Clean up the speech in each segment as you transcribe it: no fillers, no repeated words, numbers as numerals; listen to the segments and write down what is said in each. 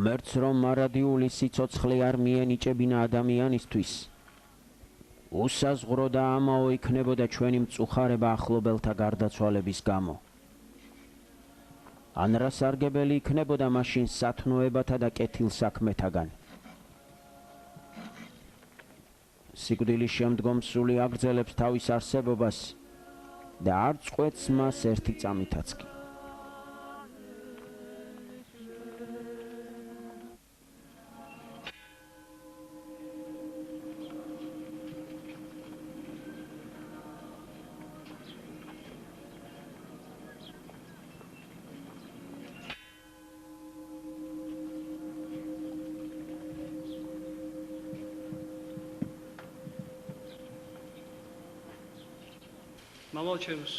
ღმერთს რომ მარადიული სიცოცხლე არ მიენიჭებინა ადამიანისთვის, უსაზღრო და ამაო იქნებოდა ჩვენი მწუხარება ახლობელთა გარდაცვალების გამო. ან რა სარგებელი იქნებოდა მაშინ სათნოებათა და კეთილსაქმეთაგან. სიკვდილის შემდგომ სული აგრძელებს თავის არსებობას და არ წყვეტს მას ერთი წამითაც კი. Mama ჩემს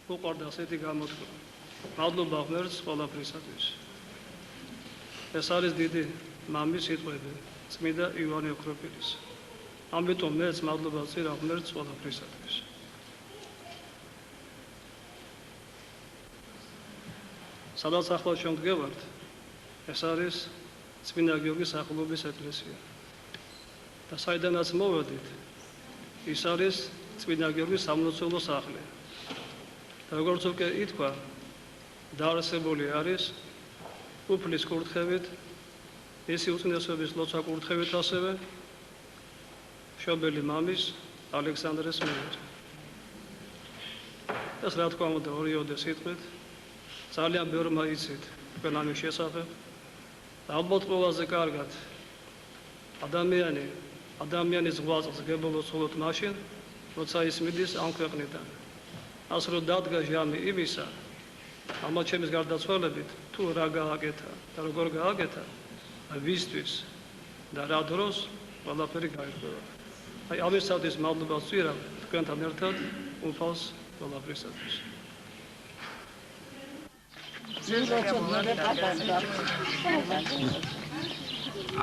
უყვარდა ასეთი გამოთქმა. მადლობა ღმერთს ყველაფრისათვის. ეს არის დიდი მამის სიტყვები, წმინდა ივანე ოქროპირის. ამიტომ მეც მადლობას ვცირა ღმერთს ყველაფრისათვის. სადაც ახლა ჩვენ ვდგევართ, ეს არის წმინდა გიორგის სახელობის ეკლესია. და საიდანაც მოვედით, ის არის წმინდა გიორგის სამლოცველო სახლი. და როგორც უკვე ითქვა, დაარსებული არის უფლის კურთხევით, ისი უწმინდესობის ლოცვა კურთხევით ასევე მშობელი მამის ალექსანდრეს მიერ. ეს რა თქმა უნდა ორიოდე სიტყვით ძალიან ბევრმა იცით ყველა ამის შესახებ. და ალბათ ყველაზე კარგად ადამიანის ზღვაწს გებოლოს მხოლოდ მაშინ, როცა ის მიდის ამ ქვეყნიდან. ასე რომ დადგა ჟამი იმისა, ამა ჩემის გარდაცვალებით თუ რა გააკეთა და როგორ გააკეთა, ვისთვის და რა დროს ყველაფერი გაირკვევა. აი ამისათვის მადლობას ვცირა თქვენთან ერთად უფალს ყველაფრისათვის.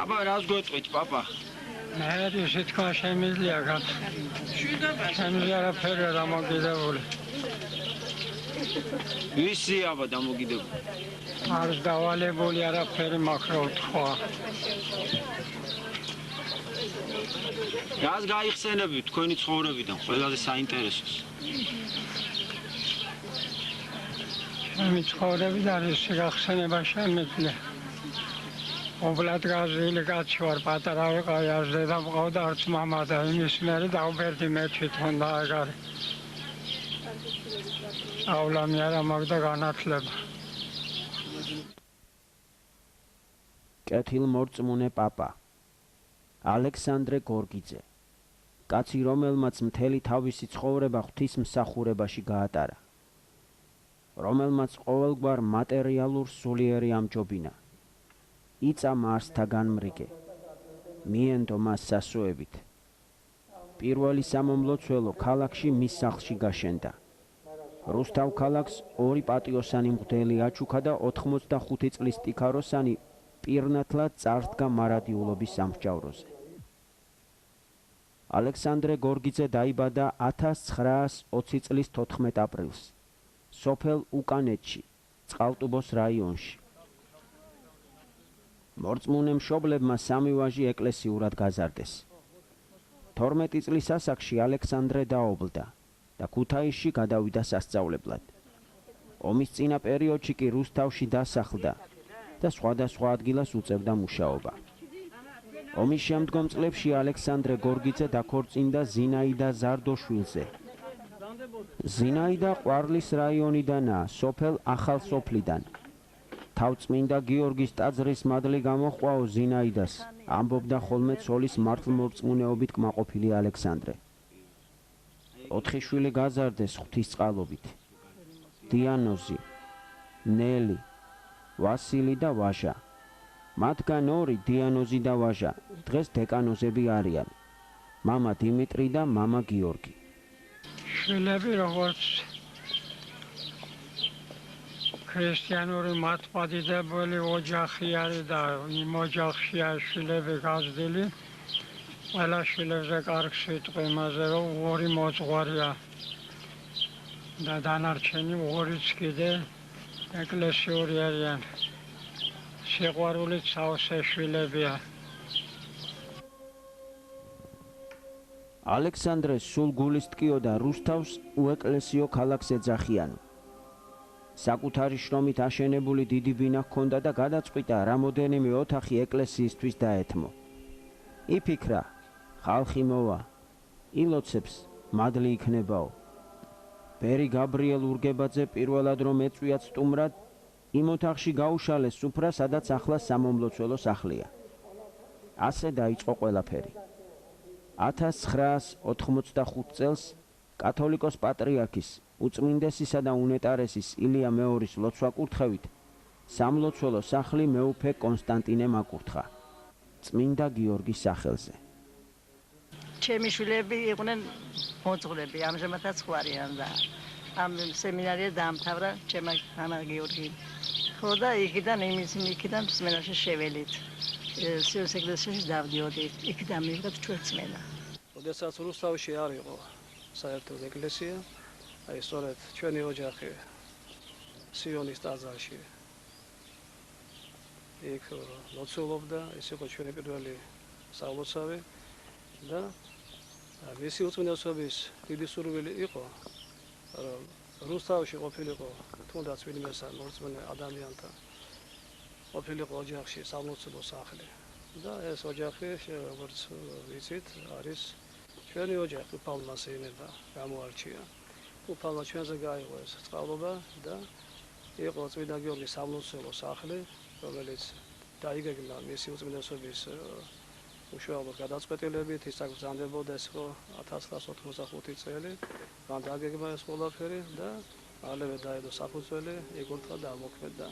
აბა რას გვეწყვით, პაპა? მე ისე თქვა შემიძლია გან. შემიძლია არაფერი არ დამოკიდებული. ვისი აბა დამოკიდებული? არის დავალებული არაფერი მაქრო თქვა. რას გაიხსენებით თქვენი ცხოვრებიდან ყველაზე საინტერესოს? ჩემი ცხოვრებიდან ის გახსენება შემიძლია. ობლად გაზილი კაცი ვარ, პატარა ვიყავი, არც დედა მყავდა, არც მამა და იმის მერე დავბერდი მე თვითონ და აგარი. აულამი არა მაგდა განათლება. კეთილმორწმუნე პაპა ალექსანდრე გორგიძე, კაცი რომელმაც მთელი თავისი ცხოვრება ღვთისმსახურებაში გაატარა, რომელმაც ყოველგვარ მატერიალურ სულიერი ამჯობინა, იწა მარსთა განმრიგე, მიენდო მას სასოებით. პირველი სამომლოცველო ქალაქში მის სახლში გაშენდა. რუსთავ ქალაქს ორი პატიოსანი მღვდელი აჩუქა და 85 წლის ტიქაროსანი პირნათლად წარდგა მარადიულობის სამსჯავროზე. ალექსანდრე გორგიძე დაიბადა 1920 წლის 14 აპრილს, სოფელ უკანეთში, წყალტუბოს რაიონში. მორწმუნე მშობლებმა სამი ვაჟი ეკლესიურად გაზარდეს. 12 წლის ასაკში ალექსანდრე დაობლდა და ქუთაისში გადავიდა სასწავლებლად. ომის წინა პერიოდში კი რუსთავში დასახლდა და სხვადასხვა ადგილას უწევდა მუშაობა. ომის შემდგომ წლებში ალექსანდრე გორგიძე დაქორწინდა ზინაიდა ზარდოშვილზე. ზინაიდა ყვარლის რაიონიდანაა, სოფელ ახალსოფლიდან. თავწმინდა გიორგის ტაძრის მადლი გამოჰყვაო ზინაიდას, ამბობდა ხოლმე ცოლის მართლმორწმუნეობით კმაყოფილი ალექსანდრე. 4 შვილი გაზარდეს ღვთისწყალობით: დიანოზი, ნელი, ვასილი და ვაჟა. მათგან 2, დიანოზი და ვაჟა, დღეს დეკანოზები არიან. მამა დიმიტრი და მამა გიორგი. შვილები როგორც ქრისტიანური მართლმადიდებელი ოჯახი არის და იმ ოჯახშია შვილები გაზრდილი. ყველა შვილებზე კარგ სიტყვა იმაზე, რომ ორი მოძღვარია და დანარჩენი ორიც კიდე ეკლესიური არიან. სიყვარულით სავსე შვილებია. ალექსანდრეს სულ გულის ტკიოდა რუსთავს უეკლესიო ქალაქს ეძახიანო. საკუთარი შრომით აშენებული დიდი ბინა ჰქონდა და გადაწყვიტა რამოდენიმე ოთახი ეკლესიისთვის დაეთმო. იფიქრა, ხალხი მოვა, ილოცებს მადლი იქნებაო. ბერი გაბრიელ ურგებაძე პირველად რომ ეწვია სტუმრად, იმ ოთახში გაუშალეს სუფრა, სადაც ახლა სამომლოცველო სახლია. ასე დაიწყო ყველაფერი. 1985 წელს კათოლიკოს პატრიარქის უწმინდესისა და უნეტარესის ილია მეორის ლოცვა-კურთხევით სამლოცველო სახლი მეუფე კონსტანტინე მაკურთხა წმინდა გიორგის სახელზე. ჩემი შვილები იყვნენ მოძღვრები, ამჟამადაც ხوارიან და ამ სემინარია დაამთავრა ჩემი მამა გიორგი. ხო და იქიდან იქიდან სმენაში შეველით. სიოს ეკლესიაში დავდიოდით, იქ დამივიღეთ ჩვენ სმენა. როდესაც რუსთავში არ იყო საერთოდ ეკლესია, აი სწორედ ჩვენი ოჯახი სიონის ტაძარში იქ ლოცულობდა, ეს იყო ჩვენი პირველი სალოცავი და მისი უწმინდესობის დიდი სურვილი იყო, რომ რუსთავში ყოფილიყო თუნდაც ვინმე მორწმუნე ადამიანთან ყოფილიყო ოჯახში სამლოცველო სახლი და ეს ოჯახი როგორც ვიცით არის ჩვენი ოჯახი უფალმა სეიმება გამოარჩია. უფალმა ჩვენზე გაიღო ეს წყალობა და იყო წმინდა გიორგის სამლოცველო სახლი, რომელიც დაიგეგმა მისი უწმინდესობის უშუალოდ გადაწყვეტილებით, ის აგზამდებოდა, ეს იყო 1985 წელი, მან დააგეგმა ეს ყველაფერი და მალევე დაედო საფუძველი, ეკურთხა და ამოქმედა.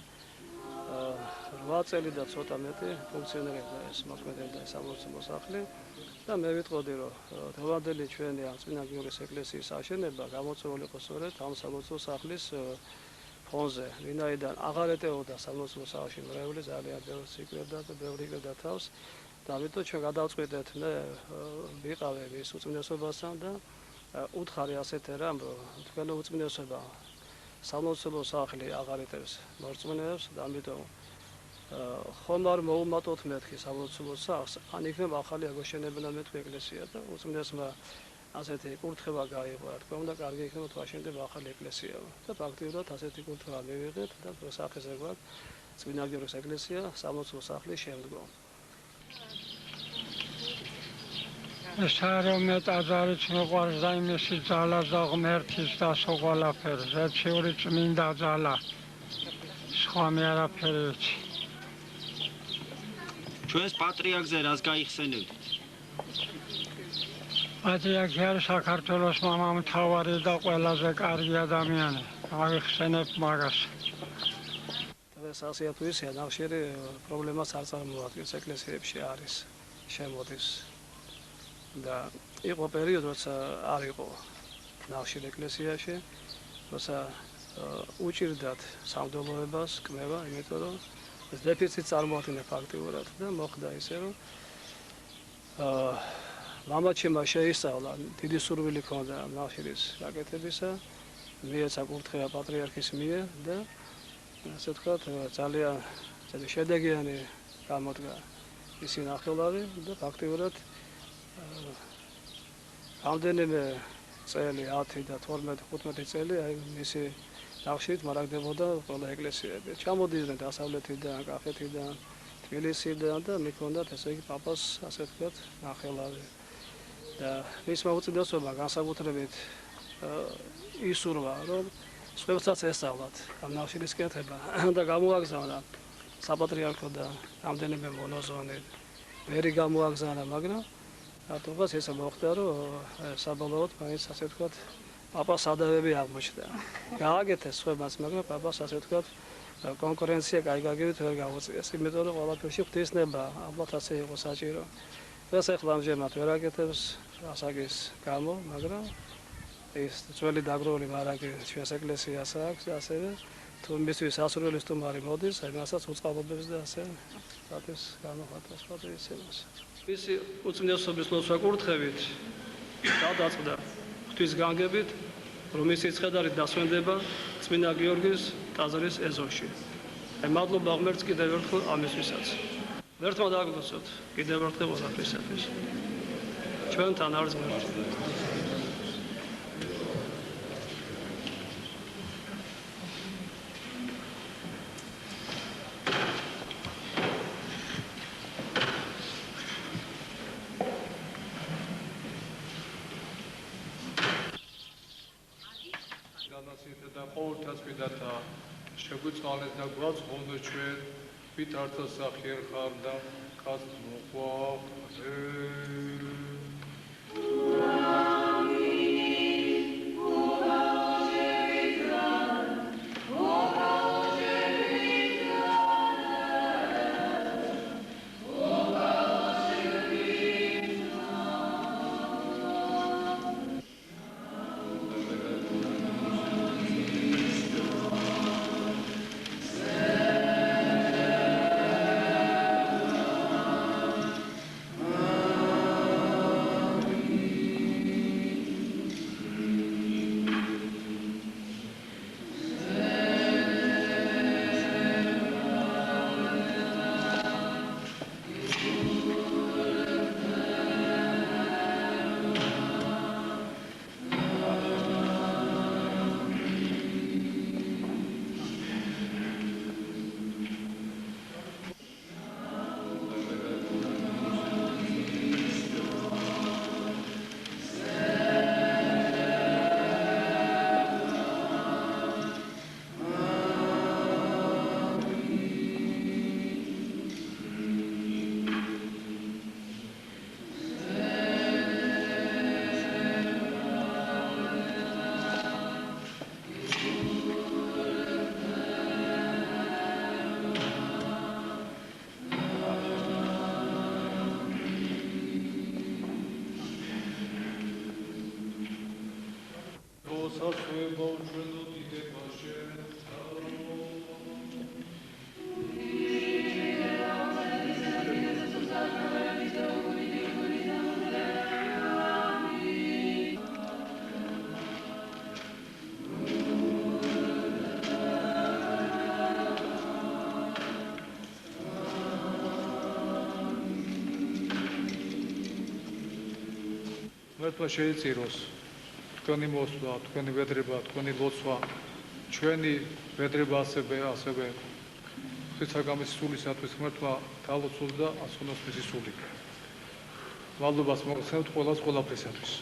8 წელი და ცოტა მეტი ფუნქციონირებდა ეს მოქმედებდა სამლოცველო სახლი და მე ვიტყოდი, რომ დღევანდელი ჩვენი წმინდა გიორგის ეკლესიის აშენება გამოწვეული იყო სწორედ ამ სამლოცველო სახლის ფონზე, ვინაიდან აღარ ეტეოდა სამლოცველო სახლში მრევლი, ძალიან ბევრს იკლებდა და ბევრი იკლებდა თავს და ამიტომ ჩვენ გადავწყვიტეთ, მე ვიყავე მის უწმინდესობასთან და უთხარი ასეთი რამ, რომ თქვენი უწმინდესობა სამლოცველო სახლი აღარ ეტევს მორწმუნეებს და ამიტომ ხომ არ მოუმატოთ მეთქი სამლოცველო სახლს, ან იქნება ახალი აგოშენებინა მეთქი ეკლესია და უწმინდესმა ასეთი კურთხევა გაიღო, რა თქმა უნდა, კარგი იქნება თუ აშენდება ახალი ეკლესია და ფაქტიურად ასეთი კურთხევა მივიღეთ და სახეზე გვაქვს წმინდა გიორგის ეკლესია სამლოცველო სახლის შემდგომ. ეს რომ მე ტაძარიც მეყვარს და იმისი ძალა და ღმერთის და სოყოლაფერს, ზეციური წმინდა ძალა, სხვა მე არაფერი ვიცი. ჩვენს პატრიარქზე რას გაიხსენებთ? პატრიარქი არის საქართველოს მამამთავარი და ყველაზე კარგი ადამიანი. აღიხსენებ მაგას. დღეს ასეა თუ ისეა, ნახშირი პრობლემას არ წარმოადგენს, ეკლესიებში არის, შემოდის. და იყო პერიოდი, როცა არ იყო ნახშირი ეკლესიაში, როცა უჭირდათ სამდელოებას, კმევა, იმიტომ რომ ეს დეფიციტი წარმოადგენდა ფაქტიურად და მოხდა ისე, რომ მამაჩემმა შეისწავლა, დიდი სურვილი ჰქონდა ნახშირის გაკეთებისა, მიეცა კურთხევა პატრიარქის მიერ და ასე ვთქვათ, ძალიან შედეგიანი გამოდგა მისი ნახელავი და ფაქტიურად რამდენიმე წელი 10 და 12-15 წელი აი მისი ნახშირით მარაგდებოდა ყველა ეკლესიები. ჩამოდიდნენ დასავლეთიდან, კახეთიდან, თბილისიდან და მიქონდათ ესე იგი პაპას ასე ვთქვათ ნახელავი. და მისმა უწმინდესობამ განსაკუთრებით ისურვა, რომ სხვებსაც ესწავლათ ამ ნახშირის კეთება და გამოაგზავნა საპატრიარქო და რამდენიმე მონაზონი ვერი გამოაგზავნა, მაგრამ რატომღაც ესე მოხდა, რომ საბოლოოდ მაინც ასე ვთქვათ პაპას ადავები აღმოჩნდა. გააკეთეს სხვებას, მაგრამ პაპას ასე ვთქვათ კონკურენცია კაი გაგებით ვერ გაუწიეს, იმიტომ რომ ყველაფერში ღვთისნება ალბათ ასე იყო საჭირო. დღეს ახლა ამჟამად ვერ აკეთებს ასაკის გამო, მაგრამ ეს ძველი დაგროვილი მარაგი ჩვენს ეკლესიას აქვს და ასევე თუ მისთვის ასურველი სტუმარი მოდის, აი მასაც უწყალობებს და ასე რატოს გამოხატავს პატრიცებას. მისი უწმიდესობის ლოცვა კურთხევით გადაწყდა ღვთის განგებით, რომ მისი ცხედარი დასვენდება წმინდა გიორგის ტაძრის ეზოში. აი მადლობა ღმერთს კიდევ ერთხელ ამისთვისაც. ღმერთმა დაგვდოსოთ კიდევ ერთხელ ყველაფრისათვის. ჩვენთან არის ღმერთი. და ყოველთაც მიდათა შეგვიწყალეთ და გვაწყობდეთ ჩვენ ვით არცა სახიერ ხარ და კაც მოყვა ღმერთმა შეიწიროს თქვენი მოსვლა, თქვენი ვედრება, თქვენი ლოცვა, ჩვენი ვედრება ასევე ღვთისაგამის სულისათვის ღმერთმა დალოცოს და ასვენოს მისი სული. მადლობას მოგცემთ ყველას ყველაფრისათვის.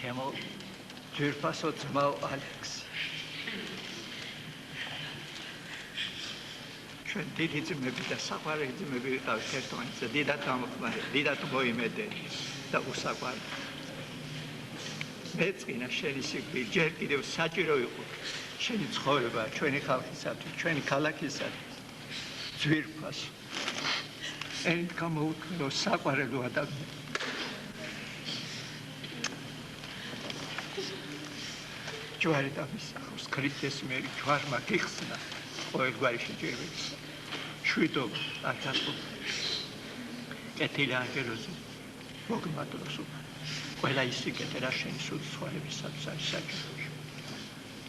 ჩემო ძვირფასო ძმაო ალექსი, ჩვენ დიდი ძმები და საყვარელი ძმები ვიყავით ერთმანეთზე, დიდად გამოხმარეთ, დიდად მოიმედეთ და უსაყვარლ. მეწყინა შენი სიკვდილი ჯერ კიდევ საჭირო იყო შენი ცხოვრება ჩვენი ხალხისათვის, ჩვენი ქალაქისათვის. ძვირფასო ენით გამოუქმნო საყვარელო ადამიანი. ჯვარი დამისახოს, ქრისტეს მიერ ჯვარმა გიხსნა ყოველგვარი შეჯიბრების შვიდობა არ დაწყვეტა. კეთილი ანგელოზი მოგმადლოს ყველა ის სიკეთე რა შენი სული ცხოვრებისათვის არის საჭირო.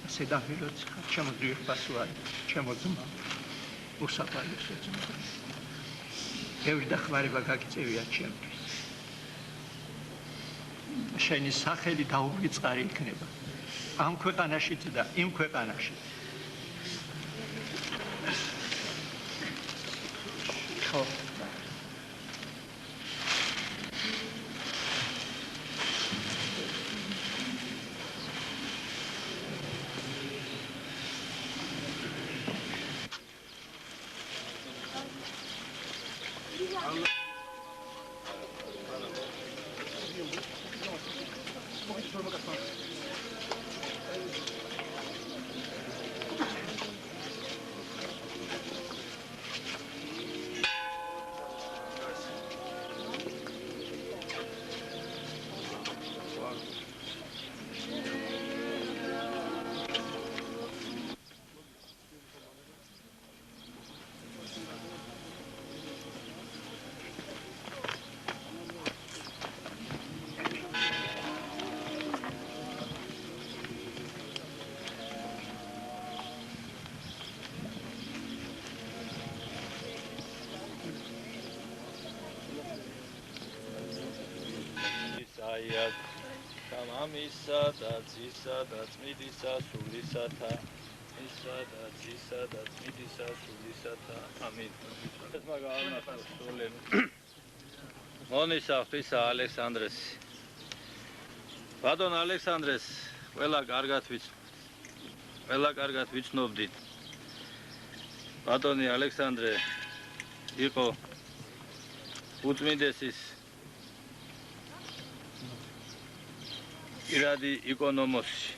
ასე დამილოცხა ჩემო ძვირფასო ჩემო ძმა უსაყვარლესო ძმა. ბევრი დახმარება გაგიწევია ჩემთვის. შენი სახელი დაუვიწყარი იქნება ამ ქვეყანაშიც და იმ ქვეყანაში. ხო. Isaias, Kamamisa, Datsisa, Datsmidisa, Sulisata, Isa, Datsisa, Datsmidisa, Sulisata, Amin. Monisa, Fisa, Alexandres. Pardon, Alexandres, ყველა კარგად ვიცნობდით. ბატონი ალექსანდრე იყო უწმინდესის ირადი იკონომოსი,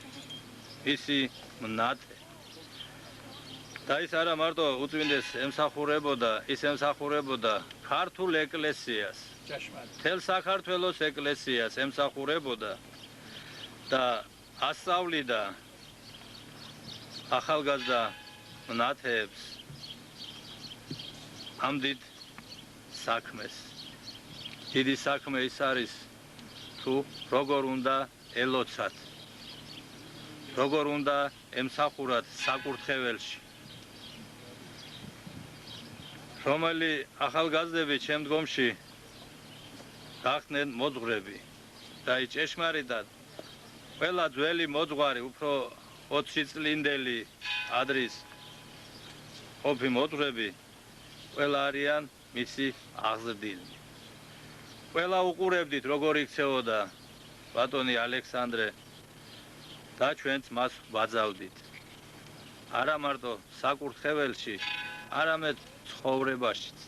ისი მნატე. და ის არა მარტო უწმინდეს ემსახურებოდა, ის ემსახურებოდა ქართულ ეკლესიას, მთელ საქართველოს ეკლესიას ემსახურებოდა და ასწავლიდა ახალგაზრდა მნათეებს ამ დიდ საქმეს. დიდი საქმე ის არის თუ როგორ უნდა ელოცათ, როგორ უნდა ემსახურათ საკურთხეველში. რომელი ახალგაზრდები შემდგომში გახდნენ მოძღვრები და ის ჭეშმარიტად ყველა ძველი მოძღვარი, უფრო 20 წლინდელი ადრის ყოფი მოძღვრები ყველა არიან მისი აღზრდილი. ყველა უყურებდით როგორ იქცეოდა ბატონი ალექსანდრე და ჩვენც მას ვაძავდით. არა მარტო საკურთხეველში, არამედ ცხოვრებაშიც.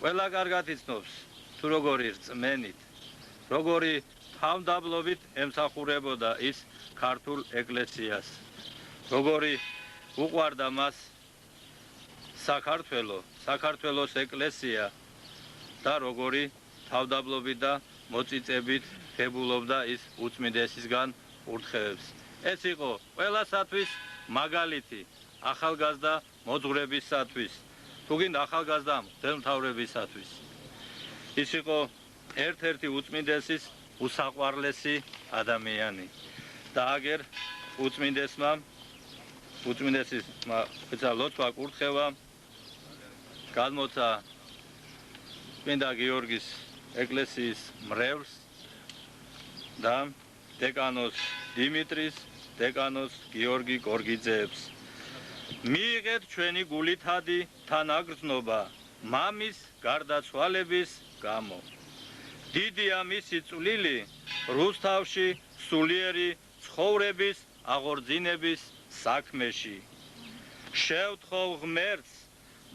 ყველა კარგად იცნობს თუ როგორი რწმენით, როგორი თავმდაბლობით ემსახურებოდა ის ქართულ ეკლესიას, როგორი უყვარდა მას საქართველოს ეკლესია და როგორი თავდაბლობით და მოწიწებით ღებულობდა ის უწმინდესისგან ურთხევებს. ეს იყო ყველასათვის მაგალითი ახალგაზრდა მოძღვრებისათვის, თუ გინდა ახალგაზრდა მღვდელმთავრებისათვის. ის იყო ერთ-ერთი უწმინდესის უსაყვარლესი ადამიანი და აგერ უწმინდესის ლოცვა კურთხევა გადმოცა წმინდა გიორგის ეკლესიის მრევლს და დეკანოს დიმიტრის, დეკანოს გიორგი გორგიძეებს. მიიღეთ ჩვენი გულითადი თანაგრძნობა მამის გარდაცვალების გამო. დიდია მისი წვლილი რუსთავში სულიერი ცხოვრების აღორძინების საქმეში. შევთხოვ ღმერთს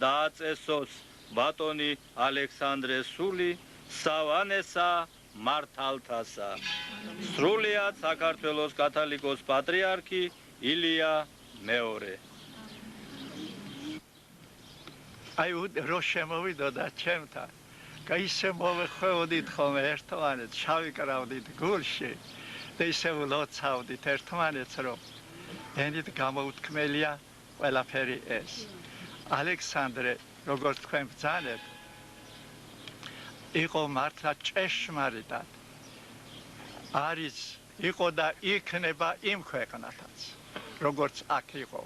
დააწესოს ბატონი ალექსანდრეს სული სავანესა მართალთასა. სრულიად საქართველოს კათოლიკოს პატრიარქი ილია მეორე. აი რო შემოვიდოდა ჩემთან, ისე მოვეხვეოდით ხოლმე ერთმანეთს, შავიკრავდით გულში და ისე ვლოცავდით ერთმანეთს, რომ ენით გამოუთქმელია ყველაფერი ეს. ალექსანდრე, როგორც თქვენ ბრძანებთ, იყო მართლა ჭეშმარიტად. იყო და იქნება იმ ქვეყნათაც, როგორც აქ იყო.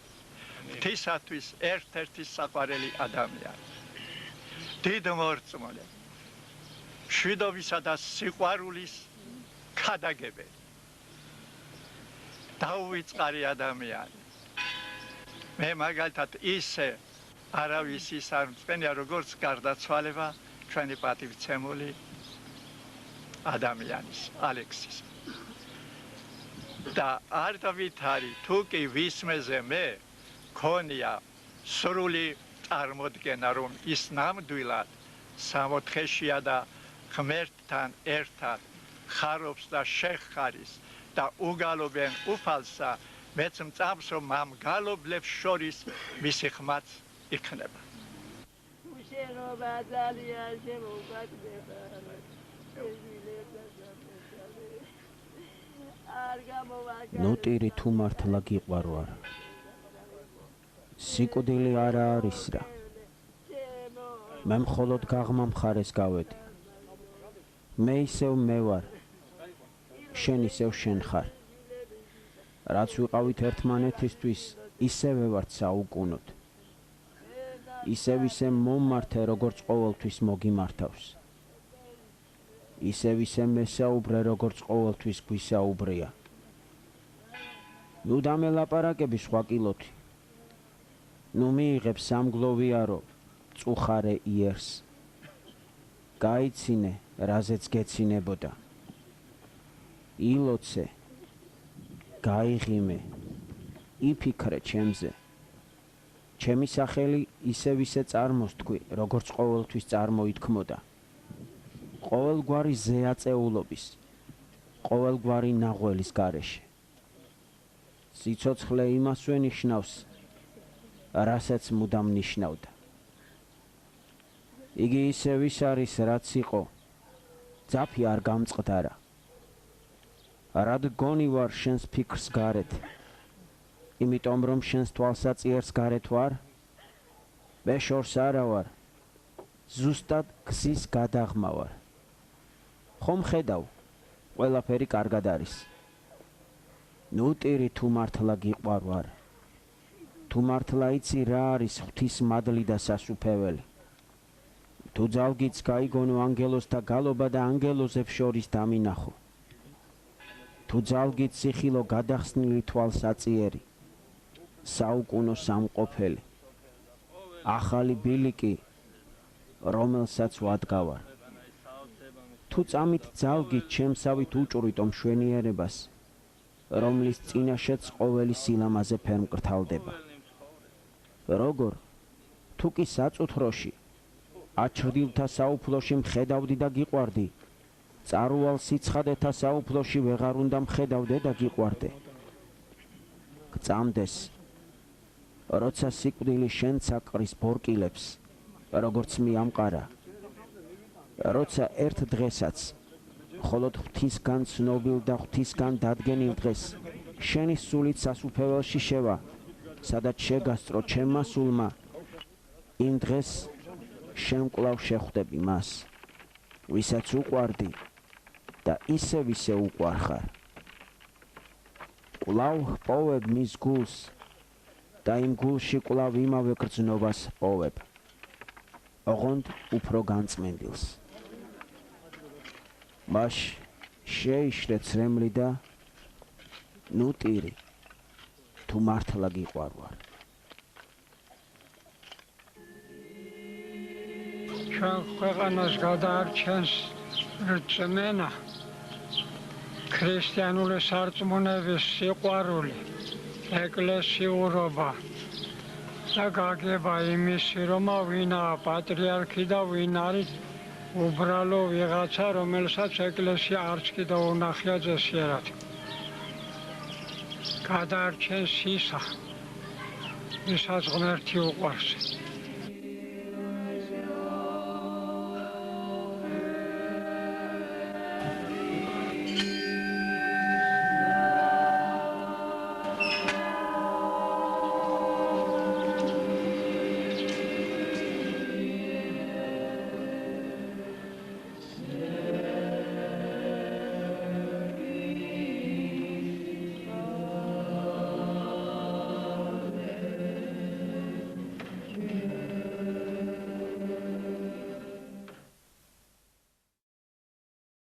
ღვთისათვის ერთ-ერთი საყვარელი ადამიანი. დიდ მორწმუნე. მშვიდობისა და სიყვარულის ქადაგებელი. დაუვიწყარი ადამიანი. მე მაგალითად ისე არავის ის არ მწვენია, როგორც გარდაცვალება ჩვენი პატივცემული ადამიანის, ალექსის. და არ დავითარი, თუ კი ვისმეზე მე ქონია სრული წარმოდგენა, რომ ის ნამდვილად სამოთხეშია და ღმერთთან ერთად ხარობს და შეხარის და უგალობენ უფალსა, მეც მწამს, რომ ამ გალობლებს შორის მისი ხმაც იქნება. ნუტირი თუ მართლა გიყვარ ვარ. სიკვდილი არა არის რა. მე მხოლოდ გაღმა მხარეს გავედი. მე ისევ მე ვარ. შენ ისევ შენ ხარ. რაც ვიყავით ერთმანეთისთვის, ისევე ვართ საუკუნოდ. ისევ ისე მომმართე, როგორც ყოველთვის მოგიმართავს. ისევ ისე მესაუბრე, როგორც ყოველთვის გვისაუბრია. ნუ დამელაპარაკები სხვა კილოთი. ნუ მიიღებ სამგლოვიარო, წუხარე იერს. გაიცინე, რაზეც გეცინებოდა. ილოცე, გაიღიმე, იფიქრე ჩემზე. ჩემი სახელი ისევ ისე წარმოსთქვი, როგორც ყოველთვის წარმოითქმოდა. ყოველგვარი ზეაწეულობის, ყოველგვარი ნაღველის გარეშე. სიცოცხლე იმასვე ნიშნავს, რასაც მუდამ ნიშნავდა. იგი ისევ ის არის, რაც იყო, ძაფი არ გამწყდარა. რად გონი ვარ შენს ფიქრს გარეთ, იმიტომ რომ შენს თვალსაწიერს გარეთ ვარ? მე შორს არა ვარ, ზუსტად გზის გადაღმა ვარ. ხომ ხედავ, ყველაფერი კარგად არის. ნუტირი თუ მართლა გიყვარ ვარ. თუ მართლა იცი რა არის ღვთის მადლი და სასუფეველი. თუ ძალგიც გაიგონო ანგელოზთა გალობა და ანგელოზებს შორის დამინახო. თუ ძალგიც სიხილო გადახსნილი თვალსაწიერი, საუკუნო სამყოფელი, ახალი ბილიკი, რომელსაც ვადგავარ. თუ წამით ძალგით ჩემსავით უჭვრიტო მშვენიერებას, რომლის წინაშეც ყოველი სილამაზე ფერმკრთალდება. როგორ? თუ კი საწუთროში, აჩრდილთა საუფლოში მხედავდი და გიყვარდი, წარუვალ სიცხადეთა საუფლოში ვეღარ უნდა მხედავდე და გიყვარდე. გწამდეს, როცა სიკვდილი შენ ცაკრის ბორკილებს, როგორც მიამყარა, როცა ერთ დღესაც, მხოლოდ ღვთისგან ცნობილ და ღვთისგან დადგენილ დღეს, შენი სულით სასუფეველში შევა, სადაც შეგასწრო ჩემმა სულმა, იმ დღეს შენ კვლავ შეხვდები მას, ვისაც უყვარდი და ისევ უყვარ ხარ. კვლავ პოვებ მის გულს და იმ გულში კვლავ იმავე გრძნობას პოვებ, ოღონდ უფრო განწმენდილს. მაშ შეიშრე ცრემლი და ნუტირი თუ მართლა გიყვარ ვარ. ჩვენ ქვეყანას გადაარჩენს რწმენა, ქრისტიანული სარწმუნოების სიყვარული, ეკლესიურობა და გაგება იმისი, რომ ვინაა პატრიარქი და ვინ არის უბრალო ვიღაცა, რომელსაც ეკლესია არც კიდევ უნახია ძესიერად. გადაარჩენს ისა, ვისაც ღმერთი უყვარს.